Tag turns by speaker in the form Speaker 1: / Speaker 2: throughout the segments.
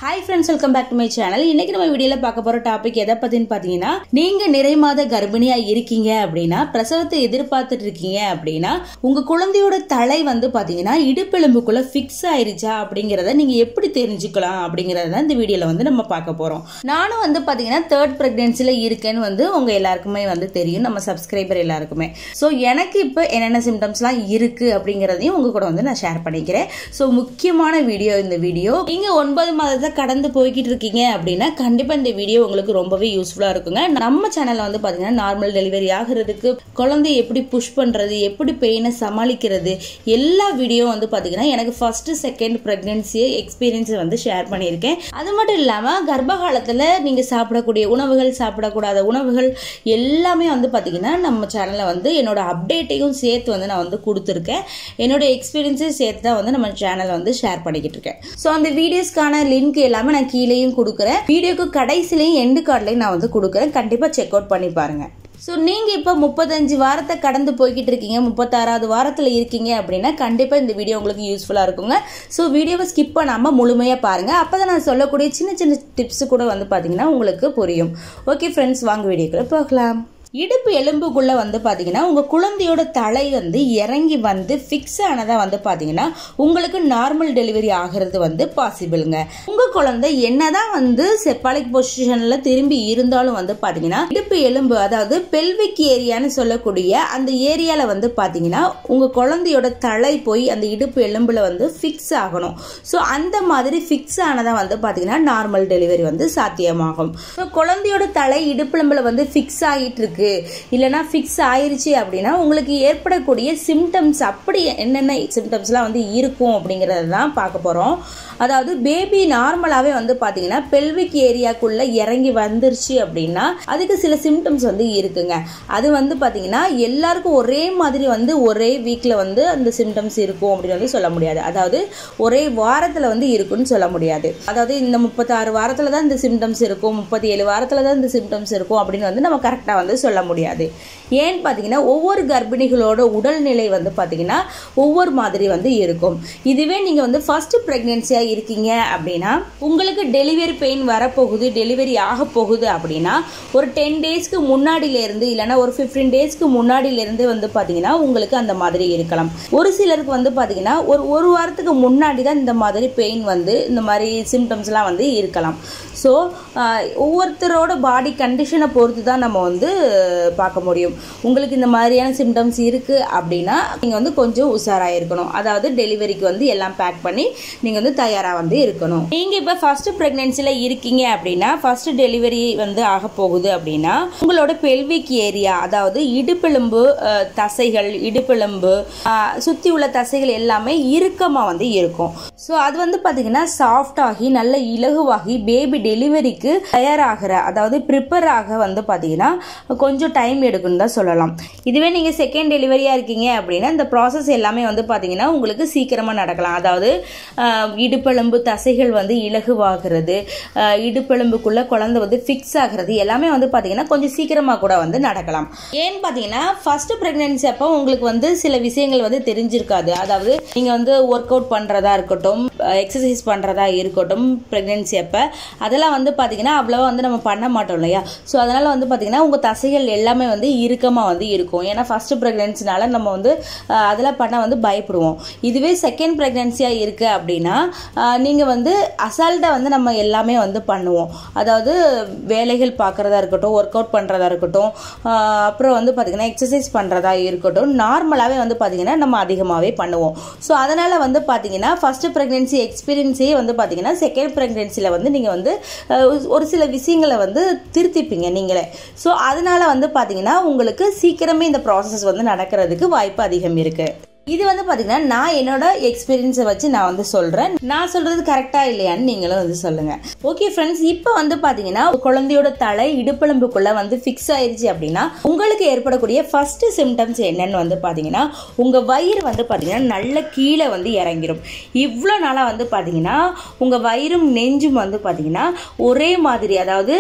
Speaker 1: Hi friends, welcome back to my channel. இன்னைக்கு நம்ம வீடியோல பார்க்க போற டாபிக் எதை பத்தின்னு பாத்தீங்கன்னா, நீங்க நிறைமாத கர்ப்பிணியா இருக்கீங்க அப்படினா பிரசவத்தை எதிர்பார்த்துட்டு இருக்கீங்க அப்படினா உங்க குழந்தையோட தலை வந்து பாத்தீங்கன்னா இடுப்பெலும்புக்குள்ள ஃபிக்ஸ் ஆயிருச்சா அப்படிங்கறத நீங்க எப்படி தெரிஞ்சுக்கலாம் அப்படிங்கறத இந்த வீடியோல வந்து நம்ம பார்க்க போறோம். நானும் வந்து பாத்தீங்கன்னா 3rd பிரெக்னன்சில இருக்கேன்னு வந்து உங்க எல்லாருக்குமே வந்து தெரியும், நம்ம சப்ஸ்கிரைபர் எல்லாருக்குமே. சோ எனக்கு இப்ப என்னென்ன சிம்டம்ஸ்லாம் இருக்கு அப்படிங்கறதையும் உங்க கூட வந்து நான் ஷேர் பண்ணிக்கிறேன். சோ முக்கியமான வீடியோ இந்த வீடியோ. நீங்க 9 மாதத்தை கடந்து போய்கிட்டு இருக்கீங்க அப்படின்னா கண்டிப்பா இந்த வீடியோ உங்களுக்கு ரொம்பவே யூஸ்ஃபுல்லா இருக்குங்க. நம்ம சேனல்ல வந்து பாத்தீங்கன்னா நார்மல் டெலிவரி ஆகிறதுக்கு குழந்தை எப்படி புஷ் பண்றது, எப்படி பெயினை சமாளிக்கிறது, எல்லா வீடியோ வந்து பாத்தீங்கன்னா எனக்கு ஃபர்ஸ்ட் செகண்ட் பிரெக்னன்சி எக்ஸ்பீரியன்ஸ் வந்து ஷேர் பண்ணியிருக்கேன். அது மட்டும் இல்லாம கர்ப்ப காலத்துல நீங்க சாப்பிடக்கூடிய உணவுகள், சாப்பிடக்கூடாத உணவுகள் எல்லாமே வந்து பாத்தீங்கன்னா நம்ம சேனல்ல வந்து என்னோட அப்டேட்டையும் சேர்த்து வந்து நான் வந்து கொடுத்துருக்கேன். என்னோட எக்ஸ்பீரியன்ஸையும் சேர்த்து தான் வந்து நம்ம சேனல் வந்து ஷேர் பண்ணிக்கிட்டு இருக்கேன். ஸோ அந்த வீடியோஸ்க்கான லிங்க் எல்லாமே நான் கீழேயும் கொடுக்குறேன், வீடியோக்கு கடைசிலையும் எண்டு கார்ட்லையும் நான் வந்து கொடுக்குறேன். கண்டிப்பா செக் அவுட் பண்ணி பாருங்க. ஸோ நீங்கள் இப்போ 35 வாரத்தை கடந்து போய்கிட்டு இருக்கீங்க, 36வது வாரத்தில் இருக்கீங்க அப்படின்னா கண்டிப்பாக இந்த வீடியோ உங்களுக்கு யூஸ்ஃபுல்லாக இருக்குங்க. ஸோ வீடியோவை ஸ்கிப் பண்ணாமல் முழுமையாக பாருங்கள். அப்போ தான் நான் சொல்லக்கூடிய சின்ன சின்ன டிப்ஸு கூட வந்து பார்த்தீங்கன்னா உங்களுக்கு புரியும். ஓகே ஃப்ரெண்ட்ஸ், வாங்க வீடியோக்குள்ள போகலாம். இடுப்பு எலும்புக்குள்ள வந்து பாத்தீங்கன்னா உங்க குழந்தையோட தலை வந்து இறங்கி வந்து ஃபிக்ஸ் ஆனதா வந்து பாத்தீங்கன்னா உங்களுக்கு நார்மல் டெலிவரி ஆகிறது வந்து பாசிபிள்ங்க. உங்க குழந்தை என்னதான் வந்து செப்பாலிக் பொசிஷன்ல திரும்பி இருந்தாலும் வந்து பாத்தீங்கன்னா இடுப்பு எலும்பு, அதாவது பெல்விக் ஏரியான்னு சொல்லக்கூடிய அந்த ஏரியால வந்து பாத்தீங்கன்னா உங்க குழந்தையோட தலை போய் அந்த இடுப்பு எலும்புல வந்து ஃபிக்ஸ் ஆகணும். ஸோ அந்த மாதிரி ஃபிக்ஸ் ஆனதா வந்து பாத்தீங்கன்னா நார்மல் டெலிவரி வந்து சாத்தியமாகும். குழந்தையோட தலை இடுப்பெலும்புல வந்து ஃபிக்ஸ் ஆகிட்டு இருக்கு இல்லனா ஃபிக்ஸ் ஆயிருச்சு அப்படின்னா உங்களுக்கு ஏற்படக்கூடிய சிம்டம்ஸ், அப்படி என்னென்ன சிம்டம்ஸ்லாம் வந்து இருக்கும் அப்படிங்கறத தான் பார்க்க போறோம். அதாவது பேபி நார்மலாவே வந்து பாத்தீங்கன்னா பெல்விக் ஏரியாக்குள்ள இறங்கி வந்துருச்சு அப்படின்னா அதுக்கு சில சிம்டம்ஸ் வந்து இருக்குங்க. அது வந்து பாத்தீங்கன்னா எல்லாருக்கும் ஒரே மாதிரி வந்து ஒரே வீக்ல வந்து அந்த சிம்டம்ஸ் இருக்கும் அப்படின்னு வந்து சொல்ல முடியாது. அதாவது ஒரே வாரத்துல வந்து இருக்குன்னு சொல்ல முடியாது. அதாவது இந்த 36 வாரத்துல தான் இந்த சிம்டம்ஸ் இருக்கும், 37 வாரத்துல தான் இந்த சிம்டம்ஸ் இருக்கும் அப்படின்னு வந்து நம்ம கரெக்டா வந்து சொல்ல முடியாது. ஏன்னு பாத்தீங்கன்னா ஒவ்வொரு கர்ப்பிணிகளோட உடல்நிலை வந்து பாத்தீங்கன்னா ஒவ்வொரு மாதிரி வந்து இருக்கும். இதுவே நீங்க வந்து ஃபர்ஸ்ட் பிரெக்னன்சியா இருக்கீங்க அப்படின்னா உங்களுக்கு டெலிவரி பெயின் வரப்போகுது, டெலிவரி ஆக போகுது அப்படின்னா ஒரு 10 டேஸ்க்கு முன்னாடியில இருந்து இல்லைன்னா ஒரு 15 டேஸ்க்கு முன்னாடியில இருந்து வந்து பாத்தீங்கன்னா உங்களுக்கு அந்த மாதிரி இருக்கலாம். ஒரு சிலருக்கு வந்து பாத்தீங்கன்னா ஒரு வாரத்துக்கு முன்னாடி தான் இந்த மாதிரி பெயின் வந்து இந்த மாதிரி சிம்டம்ஸ் எல்லாம் வந்து இருக்கலாம். ஸோ ஒவ்வொருத்தரோட பாடி கண்டிஷனை பொறுத்து தான் நம்ம வந்து பார்க்க முடியும். உங்களுக்கு இந்த மாதிரியான சிம்டம்ஸ் இருக்கு அப்படின்னா நீங்க வந்து கொஞ்சம் உஷாராக இருக்கணும். அதாவது டெலிவரிக்கு வந்து எல்லாம் பேக் பண்ணி நீங்க வந்து தயாரா வந்து இருக்கணும். நீங்க இப்ப ஃபர்ஸ்ட் பிரெக்னன்சில இருக்கீங்க அப்படின்னா ஃபர்ஸ்ட் டெலிவரி வந்து ஆக போகுது அப்படின்னா உங்களோட பெல்விக் ஏரியா, அதாவது இடுப்பெலும்பு தசைகள், இடுப்பெலும்பு சுத்தி உள்ள தசைகள் எல்லாமே இறுக்கமா வந்து இருக்கும். ஸோ அது வந்து பாத்தீங்கன்னா சாஃப்ட் ஆகி நல்ல இலகுவாகி பேபி டெலிவரிக்கு தயாராகிற, அதாவது ப்ரிப்பேர் ஆக வந்து பாத்தீங்கன்னா கொஞ்சம் டைம் எடுக்குன்னு தான் சொல்லலாம். இதுவே நீங்க செகண்ட் டெலிவரியா இருக்கீங்க அப்படின்னா இந்த ப்ராசஸ் எல்லாமே வந்து பாத்தீங்கன்னா உங்களுக்கு சீக்கிரமா நடக்கலாம். அதாவது இடுப்பெலும்பு தசைகள் வந்து இலகுவாகிறது, இடுப்பெலும்புக்குள்ள குழந்தை வந்து ஃபிக்ஸ் ஆகிறது எல்லாமே வந்து பாத்தீங்கன்னா கொஞ்சம் சீக்கிரமா கூட வந்து நடக்கலாம். ஏன்னு பாத்தீங்கன்னா ஃபர்ஸ்ட் பிரெக்னன்சி அப்போ உங்களுக்கு வந்து சில விஷயங்கள் வந்து தெரிஞ்சிருக்காது. அதாவது நீங்க வந்து ஒர்க் அவுட் பண்றதா இருக்கட்டும், எக்ஸசைஸ் பண்றதா இருக்கட்டும், பிரெக்னன்சி அப்ப அதெல்லாம் வந்து பாத்தீங்கன்னா அவ்வளவா வந்து நம்ம பண்ண மாட்டோம் இல்லையா. ஸோ அதனால வந்து பாத்தீங்கன்னா உங்க தசைகள் எல்லாமே வந்து இறுக்கமா வந்து இருக்கும். ஏன்னா ஃபர்ஸ்ட் பிரெக்னன்சினால நம்ம வந்து அதெல்லாம் பண்ண வந்து பயப்படுவோம். இதுவே செகண்ட் பிரெக்னன்சியா இருக்கு அப்படின்னா நீங்க வந்து அசால்ட்டா வந்து நம்ம எல்லாமே வந்து பண்ணுவோம். அதாவது வேலைகள் பார்க்கறதா இருக்கட்டும், ஒர்க் அவுட் பண்றதா இருக்கட்டும், அப்புறம் வந்து பாத்தீங்கன்னா எக்ஸசைஸ் பண்றதா இருக்கட்டும், நார்மலாவே வந்து பாத்தீங்கன்னா நம்ம அதிகமாவே பண்ணுவோம். ஸோ அதனால வந்து பாத்தீங்கன்னா ஃபர்ஸ்ட் பிரெக்னன்சி எக்ஸ்பீரியன்ஸே வந்து பாத்தீங்கன்னா செகண்ட் பிரெக்னன்சில வந்து நீங்க வந்து ஒரு சில விஷயங்களை வந்து திருத்திப்பீங்க நீங்களே. ஸோ அதனால வந்து பாத்தீங்கன்னா உங்களுக்கு சீக்கிரமே இந்த ப்ராசஸ் வந்து நடக்கிறதுக்கு வாய்ப்பு அதிகம் இருக்கு. இது வந்து பாத்தீங்கன்னா நான் என்னோட எக்ஸ்பீரியன்ஸை வச்சு நான் வந்து சொல்றேன். நான் சொல்றது கரெக்டா இல்லையான்னு நீங்களும் வந்து சொல்லுங்க. ஓகே ஃப்ரெண்ட்ஸ், இப்போ வந்து பாத்தீங்கன்னா குழந்தையோட தலை இடுப்பெலும்புக்குள்ள வந்து ஃபிக்ஸ் ஆயிருச்சு அப்படின்னா உங்களுக்கு ஏற்படக்கூடிய ஃபர்ஸ்ட் சிம்டம்ஸ் என்னன்னு வந்து பாத்தீங்கன்னா உங்க வயிறு வந்து பாத்தீங்கன்னா நல்ல கீழே வந்து இறங்கிரும். இவ்வளோ நாளா வந்து பாத்தீங்கன்னா உங்க வயிறும் நெஞ்சும் வந்து பாத்தீங்கன்னா ஒரே மாதிரி, அதாவது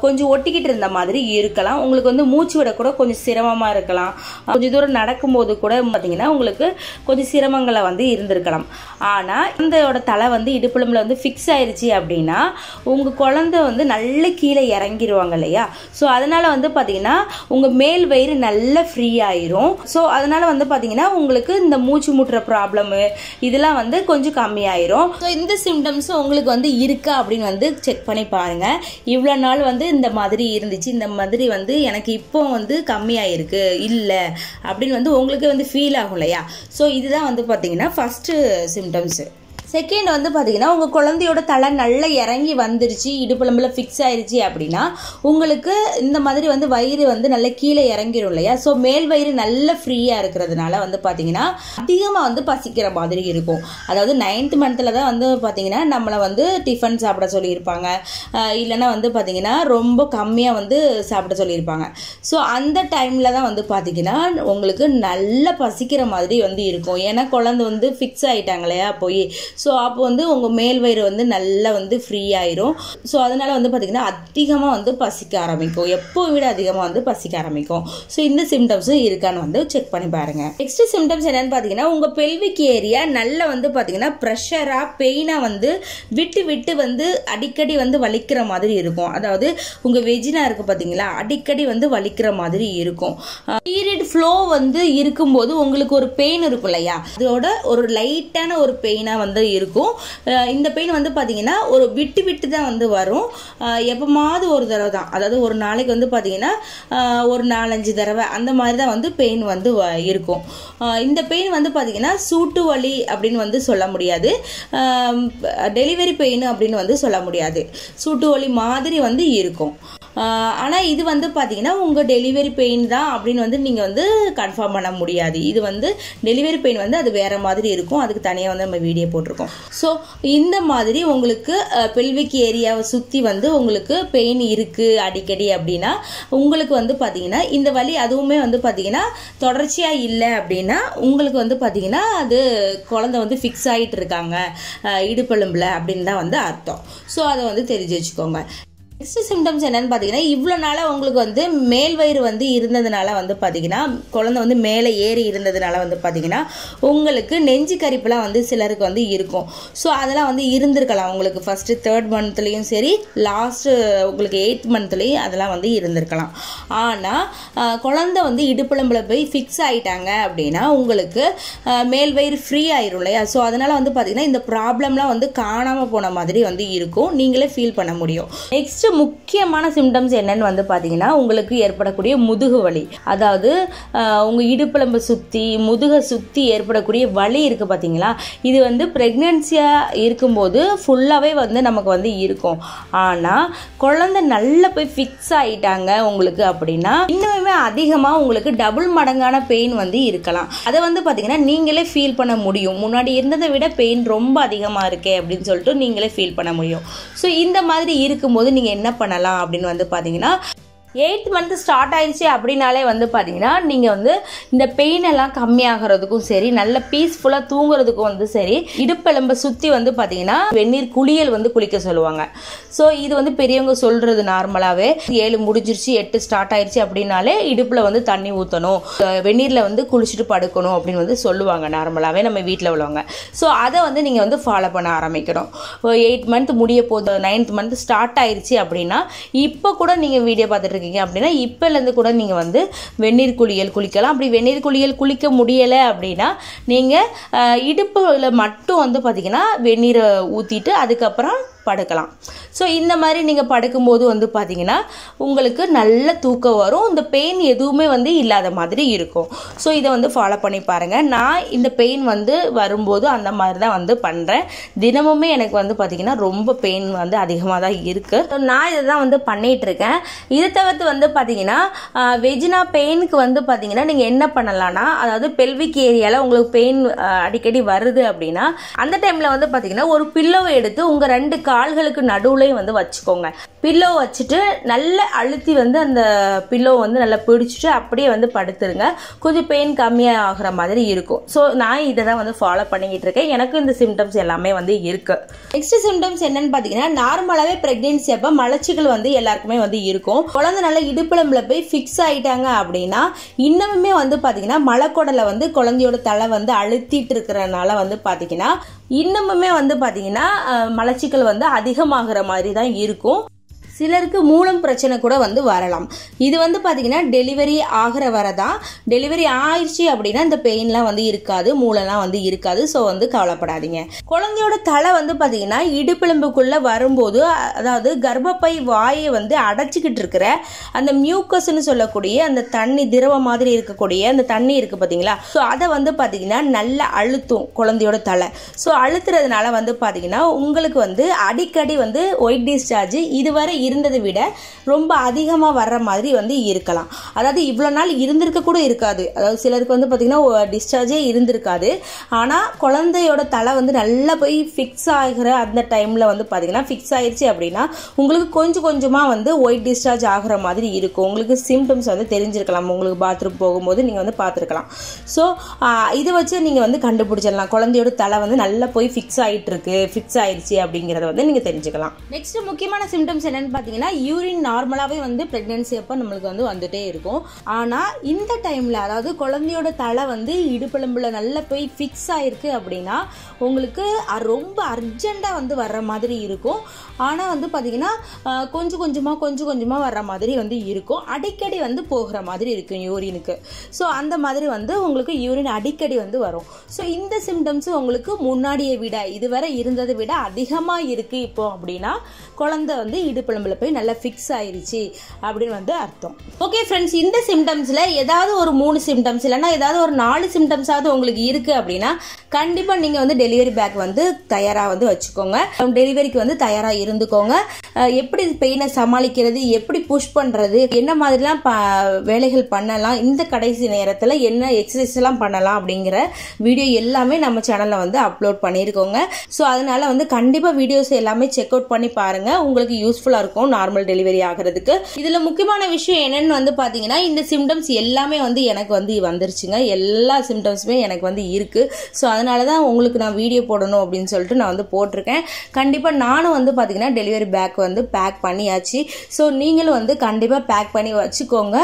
Speaker 1: கொஞ்சம் ஒட்டிக்கிட்டு இருந்த மாதிரி இருக்கலாம். உங்களுக்கு வந்து மூச்சு விட கூட கொஞ்சம் சிரமமா இருக்கலாம். கொஞ்சம் தூரம் நடக்கும்போது கூட பாத்தீங்கன்னா உங்களுக்கு கொஞ்சம் சிரமங்களை வந்து இருந்திருக்கலாம். ஆனால் குழந்தையோட தலை வந்து இடுப்புலம்பில் வந்து ஃபிக்ஸ் ஆயிடுச்சு அப்படின்னா உங்கள் குழந்தை வந்து நல்ல கீழே இறங்கிடுவாங்க இல்லையா. ஸோ அதனால் வந்து பார்த்தீங்கன்னா உங்கள் மேல் வயிறு நல்லா ஃப்ரீ ஆயிரும். ஸோ அதனால் வந்து பார்த்தீங்கன்னா உங்களுக்கு இந்த மூச்சு முட்டுற ப்ராப்ளமு இதெல்லாம் வந்து கொஞ்சம் கம்மியாயிரும். ஸோ இந்த சிம்டம்ஸ் உங்களுக்கு வந்து இருக்கா அப்படின்னு வந்து செக் பண்ணி பாருங்கள். இவ்வளோ நாள் வந்து இந்த மாதிரி இருந்துச்சு, இந்த மாதிரி வந்து எனக்கு இப்போ வந்து கம்மியாயிருக்கு இல்லை அப்படின்னு வந்து உங்களுக்கு வந்து ஃபீல் ஆகும் இல்லையா. ஸோ இதுதான் வந்து பார்த்தீங்கன்னா ஃபஸ்ட்டு சிம்டம்ஸு. செகண்ட் வந்து பார்த்தீங்கன்னா உங்கள் குழந்தையோட தலை நல்லா இறங்கி வந்துருச்சு, இடுப்புலம்பில் ஃபிக்ஸ் ஆயிடுச்சு அப்படின்னா உங்களுக்கு இந்த மாதிரி வந்து வயிறு வந்து நல்லா கீழே இறங்கிடும் இல்லையா. ஸோ மேல் வயிறு நல்ல ஃப்ரீயாக இருக்கிறதுனால வந்து பார்த்தீங்கன்னா அதிகமாக வந்து பசிக்கிற மாதிரி இருக்கும். அதாவது 9th மந்தில் தான் வந்து பார்த்தீங்கன்னா நம்மளை வந்து டிஃபன் சாப்பிட சொல்லியிருப்பாங்க, இல்லைன்னா வந்து பார்த்தீங்கன்னா ரொம்ப கம்மியாக வந்து சாப்பிட சொல்லியிருப்பாங்க. ஸோ அந்த டைமில் தான் வந்து பார்த்தீங்கன்னா உங்களுக்கு நல்ல பசிக்கிற மாதிரி வந்து இருக்கும். ஏன்னா குழந்தை வந்து ஃபிக்ஸ் ஆகிட்டாங்க இல்லையா போய். ஸோ அப்போ வந்து உங்கள் மேல் வயிறு வந்து நல்லா வந்து ஃப்ரீ ஆயிரும். ஸோ அதனால வந்து பார்த்தீங்கன்னா அதிகமாக வந்து பசிக்க ஆரம்பிக்கும், எப்போ விட அதிகமாக வந்து பசிக்க ஆரம்பிக்கும். ஸோ இந்த சிம்டம்ஸும் இருக்கான்னு வந்து செக் பண்ணி பாருங்க. நெக்ஸ்ட் சிம்டம்ஸ் என்னன்னு பார்த்தீங்கன்னா உங்கள் பெல்விக் ஏரியா நல்லா வந்து பார்த்தீங்கன்னா ப்ரெஷராக பெயினாக வந்து விட்டு விட்டு வந்து அடிக்கடி வந்து வலிக்கிற மாதிரி இருக்கும். அதாவது உங்கள் வெஜினா இருக்குது பார்த்தீங்களா, அடிக்கடி வந்து வலிக்கிற மாதிரி இருக்கும். பீரியட் ஃப்ளோ வந்து இருக்கும்போது உங்களுக்கு ஒரு பெயின் இருக்கும் இல்லையா, அதோட ஒரு லைட்டான ஒரு பெயினாக வந்து இருக்கும். இந்த பெயின் வந்து பார்த்தீங்கன்னா ஒரு விட்டு விட்டு தான் வந்து வரும், எப்பமாவது ஒரு தடவை தான். அதாவது ஒரு நாளைக்கு வந்து பார்த்தீங்கன்னா ஒரு 4-5 தடவை அந்த மாதிரி தான் வந்து பெயின் வந்து இருக்கும். இந்த பெயின் வந்து பார்த்தீங்கன்னா சூட்டு வலி அப்படின்னு வந்து சொல்ல முடியாது, டெலிவரி பெயின் அப்படின்னு வந்து சொல்ல முடியாது. சூட்டு வலி மாதிரி வந்து இருக்கும். ஆனால் இது வந்து பார்த்தீங்கன்னா உங்கள் டெலிவரி பெயின் தான் அப்படின்னு வந்து நீங்கள் வந்து கன்ஃபார்ம் பண்ண முடியாது. இது வந்து டெலிவரி பெயின் வந்து அது வேறு மாதிரி இருக்கும், அதுக்கு தனியாக வந்து நம்ம வீடியோ போட்டிருக்கோம். ஸோ இந்த மாதிரி உங்களுக்கு பெல்விக் ஏரியாவை சுற்றி வந்து உங்களுக்கு பெயின் இருக்குது அடிக்கடி அப்படின்னா உங்களுக்கு வந்து பார்த்தீங்கன்னா இந்த வலி அதுவுமே வந்து பார்த்தீங்கன்னா தொடர்ச்சியாக இல்லை அப்படின்னா உங்களுக்கு வந்து பார்த்தீங்கன்னா அது குழந்தை வந்து ஃபிக்ஸ் ஆகிட்டு இருக்காங்க இடுப்பெலும்பில் அப்படின்னு தான் வந்து அர்த்தம். ஸோ அதை வந்து தெரிஞ்சு வச்சுக்கோங்க. நெக்ஸ்ட் சிம்டம்ஸ் என்னன்னு பார்த்தீங்கன்னா இவ்வளோ நாளாக உங்களுக்கு வந்து மேல் வயிறு வந்து இருந்ததுனால வந்து பார்த்தீங்கன்னா குழந்தை வந்து மேலே ஏறி இருந்ததுனால வந்து பார்த்தீங்கன்னா உங்களுக்கு நெஞ்சு கரிப்புலாம் வந்து சிலருக்கு வந்து இருக்கும். ஸோ அதெல்லாம் வந்து இருந்திருக்கலாம் உங்களுக்கு ஃபஸ்ட்டு 3rd மந்த்லேயும் சரி, லாஸ்ட்டு உங்களுக்கு 8th மந்த்லேயும் அதெல்லாம் வந்து இருந்திருக்கலாம். ஆனால் குழந்தை வந்து இடுப்புலம்பில் போய் ஃபிக்ஸ் ஆகிட்டாங்க அப்படின்னா உங்களுக்கு மேல் வயிறு ஃப்ரீ ஆயிரும் இல்லையா. ஸோ அதனால் வந்து பார்த்தீங்கன்னா இந்த ப்ராப்ளம்லாம் வந்து காணாமல் போன மாதிரி வந்து இருக்கும், நீங்களே ஃபீல் பண்ண முடியும். நெக்ஸ்ட் முக்கியமான சிம்டம்ஸ் என்னன்னு வந்து பார்த்தீங்கன்னா உங்களுக்கு ஏற்படக்கூடிய முதுகு வலி. அதாவது உங்கள் இடுப்புலம்பை சுற்றி முதுகை சுற்றி ஏற்படக்கூடிய வலி இருக்குது பார்த்தீங்களா, இது வந்து ப்ரெக்னென்சியாக இருக்கும்போது ஃபுல்லாகவே வந்து நமக்கு வந்து இருக்கும். ஆனால் குழந்தை நல்லா போய் ஃபிக்ஸ் ஆகிட்டாங்க உங்களுக்கு அப்படின்னா இன்னுமே அதிகமாக உங்களுக்கு டபுள் மடங்கான பெயின் வந்து இருக்கலாம். அதை வந்து பார்த்தீங்கன்னா நீங்களே ஃபீல் பண்ண முடியும், முன்னாடி இருந்ததை விட பெயின் ரொம்ப அதிகமாக இருக்கே அப்படின்னு சொல்லிட்டு நீங்களே ஃபீல் பண்ண முடியும். ஸோ இந்த மாதிரி இருக்கும்போது நீங்கள் என்ன பண்ணலாம் அப்படின்னு வந்து பார்த்தீங்கன்னா 8th மந்த் ஸ்டார்ட் ஆயிடுச்சு அப்படின்னாலே வந்து பார்த்தீங்கன்னா நீங்கள் வந்து இந்த பெயின் எல்லாம் கம்மியாகிறதுக்கும் சரி, நல்ல பீஸ்ஃபுல்லாக தூங்குறதுக்கும் வந்து சரி, இடுப்பெலும்பை சுற்றி வந்து பார்த்தீங்கன்னா வெந்நீர் குளியல் வந்து குளிக்க சொல்லுவாங்க. ஸோ இது வந்து பெரியவங்க சொல்கிறது நார்மலாகவே 7 முடிஞ்சிருச்சு 8 ஸ்டார்ட் ஆயிடுச்சு அப்படின்னாலே இடுப்பில் வந்து தண்ணி ஊற்றணும், வெந்நீரில் வந்து குளிச்சுட்டு படுக்கணும் அப்படின்னு வந்து சொல்லுவாங்க நார்மலாகவே நம்ம வீட்டில் உள்ளவங்க. ஸோ அதை வந்து நீங்கள் வந்து ஃபாலோ பண்ண ஆரம்பிக்கணும். 8 மந்த் முடிய போது 9th மந்த் ஸ்டார்ட் ஆயிடுச்சு அப்படின்னா இப்போ கூட நீங்கள் வீடியோ பார்த்துட்டு அப்படின்னா இப்போலேருந்து கூட நீங்கள் வந்து வெந்நீர் குளியல் குளிக்கலாம். அப்படி வெந்நீர் குளியல் குளிக்க முடியலை அப்படின்னா நீங்கள் இடுப்பில் மட்டும் வந்து பார்த்தீங்கன்னா வெந்நீரை ஊற்றிட்டு அதுக்கப்புறம் படுக்கலாம். ஸோ இந்த மாதிரி நீங்கள் படுக்கும்போது வந்து பார்த்தீங்கன்னா உங்களுக்கு நல்ல தூக்கம் வரும், இந்த பெயின் எதுவுமே வந்து இல்லாத மாதிரி இருக்கும். ஸோ இதை வந்து ஃபாலோ பண்ணி பாருங்கள். நான் இந்த பெயின் வந்து வரும்போது அந்த மாதிரி தான் வந்து பண்ணுறேன். தினமுமே எனக்கு வந்து பார்த்தீங்கன்னா ரொம்ப பெயின் வந்து அதிகமாக தான் இருக்குது. ஸோ நான் இதை தான் வந்து பண்ணிகிட்ருக்கேன். இதை தவிர்த்து வந்து பார்த்தீங்கன்னா வெஜினா பெயினுக்கு வந்து பார்த்தீங்கன்னா நீங்கள் என்ன பண்ணலான்னா, அதாவது பெல்விக் ஏரியாவில் உங்களுக்கு பெயின் அடிக்கடி வருது அப்படின்னா அந்த டைமில் வந்து பார்த்தீங்கன்னா ஒரு பில்லோவை எடுத்து உங்கள் 2 கால்களுக்கு நடுவுலையும் வந்து வச்சுக்கோங்க. பில்லோ வச்சுட்டு நல்லா அழுத்தி வந்து அந்த பில்லோ வந்து நல்லா பிடிச்சிட்டு அப்படியே வந்து படுத்துருங்க. கொஞ்சம் பெயின் கம்மியாக ஆகிற மாதிரி இருக்கும். ஸோ நான் இதை தான் வந்து ஃபாலோ பண்ணிக்கிட்டு இருக்கேன். எனக்கு இந்த சிம்டம்ஸ் எல்லாமே வந்து இருக்கு. நெக்ஸ்ட் சிம்டம்ஸ் என்னன்னு பார்த்தீங்கன்னா, நார்மலாகவே பிரெக்னென்சி அப்போ மலச்சிக்கல் வந்து எல்லாருக்குமே வந்து இருக்கும். குழந்தை நல்லா இடுப்புலம்புல போய் ஃபிக்ஸ் ஆகிட்டாங்க அப்படின்னா இன்னமுமே வந்து பார்த்தீங்கன்னா மலக்குடலை வந்து குழந்தையோட தலை வந்து அழுத்திட்டு இருக்கிறனால வந்து பார்த்தீங்கன்னா இன்னமுமே வந்து பார்த்தீங்கன்னா மலச்சிக்கல் வந்து அதிகமாகிற மாதிரி தான் இருக்கும். சிலருக்கு மூலம் பிரச்சனை கூட வந்து வரலாம். இது வந்து பார்த்தீங்கன்னா டெலிவரி ஆகிற வரை தான். டெலிவரி ஆயிடுச்சு அப்படின்னா இந்த பெயின்லாம் வந்து இருக்காது, மூளைலாம் வந்து இருக்காது. ஸோ வந்து கவலைப்படாதீங்க. குழந்தையோட தலை வந்து பார்த்தீங்கன்னா இடுப்பெலும்புக்குள்ளே வரும்போது, அதாவது கர்ப்பப்பை வாயை வந்து அடைச்சிக்கிட்டு இருக்கிற அந்த மியூக்கஸ்ன்னு சொல்லக்கூடிய அந்த தண்ணி திரவம் மாதிரி இருக்கக்கூடிய அந்த தண்ணி இருக்குது பார்த்தீங்களா, ஸோ அதை வந்து பார்த்தீங்கன்னா நல்லா அழுத்தும் குழந்தையோட தலை. ஸோ அழுத்துறதுனால வந்து பார்த்தீங்கன்னா உங்களுக்கு வந்து அடிக்கடி வந்து ஒயிட் டிஸ்சார்ஜ் இதுவரை இருந்ததை விட ரொம்ப அதிகமாக வர்ற மாதிரி வந்து இருக்கலாம். அதாவது இவ்வளோ நாள் இருந்திருக்க கூட இருக்காது. அதாவது சிலருக்கு வந்து பார்த்தீங்கன்னா டிஸ்சார்ஜே இருந்திருக்காது. ஆனால் குழந்தையோட தலை வந்து நல்லா போய் ஃபிக்ஸ் ஆகிற அந்த டைமில் வந்து பார்த்தீங்கன்னா ஃபிக்ஸ் ஆயிடுச்சு அப்படின்னா உங்களுக்கு கொஞ்சம் கொஞ்சமாக வந்து ஒயிட் டிஸ்சார்ஜ் ஆகிற மாதிரி இருக்கும். உங்களுக்கு சிம்டம்ஸ் வந்து தெரிஞ்சிருக்கலாம். உங்களுக்கு பாத்ரூம் போகும்போது நீங்கள் வந்து பார்த்துருக்கலாம். ஸோ இதை வச்சு நீங்கள் வந்து கண்டுபிடிச்சிடலாம் குழந்தையோட தலை வந்து நல்லா போய் ஃபிக்ஸ் ஆகிட்டு இருக்கு, ஃபிக்ஸ் ஆயிடுச்சு அப்படிங்கிறத வந்து நீங்கள் தெரிஞ்சுக்கலாம். நெக்ஸ்ட் முக்கியமான சிம்டம்ஸ் என்னன்னு பார்த்தீங்கன்னா, யூரின் நார்மலாகவே வந்து பிரெக்னன்சி அப்போ நம்மளுக்கு வந்து வந்துட்டே இருக்கும். ஆனால் இந்த டைமில் அதாவது குழந்தையோட தலை வந்து இடுப்பெலும்புல நல்லா போய் ஃபிக்ஸ் ஆயிருக்கு அப்படின்னா உங்களுக்கு ரொம்ப அர்ஜென்ட்டாக வந்து வர்ற மாதிரி இருக்கும். ஆனால் வந்து பார்த்தீங்கன்னா கொஞ்சம் கொஞ்சமாக வர்ற மாதிரி வந்து இருக்கும். அடிக்கடி வந்து போகிற மாதிரி இருக்கும் யூரினுக்கு. ஸோ அந்த மாதிரி வந்து உங்களுக்கு யூரின் அடிக்கடி வந்து வரும். ஸோ இந்த சிம்டம்ஸ் உங்களுக்கு முன்னாடியை விட இதுவரை இருந்ததை விட அதிகமாக இருக்குது இப்போ அப்படின்னா குழந்தை வந்து இடுப்பெலும்புல போய் நல்லா ஃபிக்ஸ் ஆயிருச்சு அப்படின்னு வந்து அர்த்தம். ஓகே ஃப்ரெண்ட்ஸ், இந்த சிம்டம்ஸில் ஏதாவது ஒரு 3 சிம்டம்ஸ் இல்லைன்னா ஏதாவது ஒரு 4 சிம்டம்ஸாவது உங்களுக்கு இருக்குது அப்படின்னா கண்டிப்பாக நீங்கள் வந்து டெலிவரி பேக் வந்து தயாராக வந்து வச்சுக்கோங்க. டெலிவரிக்கு வந்து தயாராக இருந்துக்கோங்க. எப்படி பெயினை சமாளிக்கிறது, எப்படி புஷ் பண்ணுறது, என்ன மாதிரிலாம் வேலைகள் பண்ணலாம், இந்த கடைசி நேரத்தில் என்ன எக்ஸசைஸ் எல்லாம் பண்ணலாம் அப்படிங்கிற வீடியோ எல்லாமே நம்ம சேனலில் வந்து அப்லோட் பண்ணியிருக்கோங்க. ஸோ அதனால வந்து கண்டிப்பாக வீடியோஸ் எல்லாமே செக் அவுட் பண்ணி பாருங்கள். உங்களுக்கு யூஸ்ஃபுல்லாக இருக்கும் நார்மல் டெலிவரி ஆகிறதுக்கு. இதில் முக்கியமான விஷயம் என்னன்னு வந்து பார்த்தீங்கன்னா, இந்த சிம்டம்ஸ் எல்லாமே வந்து எனக்கு வந்து வந்துருச்சுங்க. எல்லா சிம்டம்ஸுமே எனக்கு வந்து இருக்குது. ஸோ அதனால தான் உங்களுக்கு நான் வீடியோ போடணும் அப்படின்னு சொல்லிட்டு நான் வந்து போட்டிருக்கேன். கண்டிப்பாக நானும் வந்து பார்த்தீங்கன்னா டெலிவரி பேக் வந்து பேக் பண்ணியாச்சு. ஸோ நீங்களும் வந்து கண்டிப்பாக பேக் பண்ணி வச்சுக்கோங்க.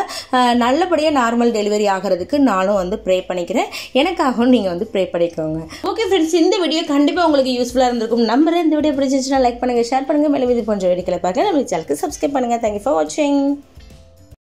Speaker 1: நல்லபடியாக நார்மல் டெலிவரி ஆகிறதுக்கு நானும் வந்து ப்ரே பண்ணிக்கிறேன். எனக்காகவும் நீங்கள் வந்து ப்ரே பண்ணிக்கோங்க. ஓகே ஃப்ரெண்ட்ஸ், இந்த வீடியோ கண்டிப்பாக உங்களுக்கு யூஸ்ஃபுல்லாக இருந்திருக்கும் நம்புறேன். இந்த வீடியோ பிடிச்சிருச்சுன்னா லைக் பண்ணுங்கள், ஷேர் பண்ணுங்கள். மேலும் இது போன்ற வீடியோக்களை பார்க்க நம்ம சேனலுக்கு சப்ஸ்கிரைப் பண்ணுங்கள். தேங்க்யூ ஃபார் வாட்சிங்.